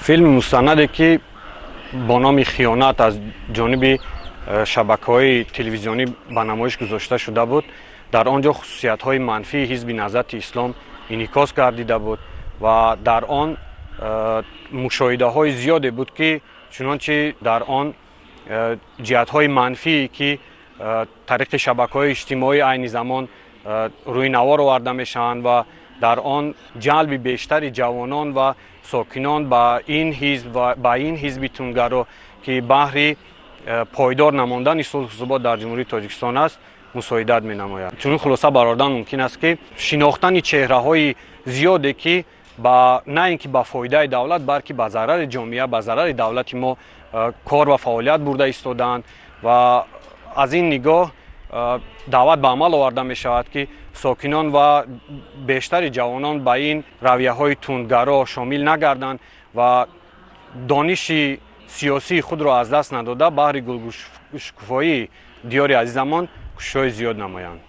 فیلم مستنده که با نام خیانت از جانب شبکه‌های تلویزیونی به نمایش گذاشته شده بود. در آنجا خصوصیت‌های منفی حزب نهضت اسلام انعکاس گردیده بود و در آن مشاهده‌های زیادی بود که چنانچه در آن جهت‌های منفی که طریق شبکه‌های اجتماعی عین زمان روی نوار آورده میشوند و در آن جلب بیشتر جوانان و ساکنان با این حزب و با این حزب تندگرا که بهر پایدار نماندن صلح و ثبات در جمهوری تاجیکستان است مساعدت می‌نماید. چون خلاصه برآوردن ممکن است که شناختن چهره‌های زیادی که با نه اینکه با فایده دولت بلکه با ضرر جامعه با ضرر دولت ما کار و فعالیت برده ایستادند و از این نگاه دعوت به عمل آورده می شود که ساکنان و بیشتر جوانان به این رویه‌های تندگرا شامل نگردند و دانش سیاسی خود را از دست نداده بهر گلگشکوفایی دیار عزیزمان کوشش زیاد نمایند.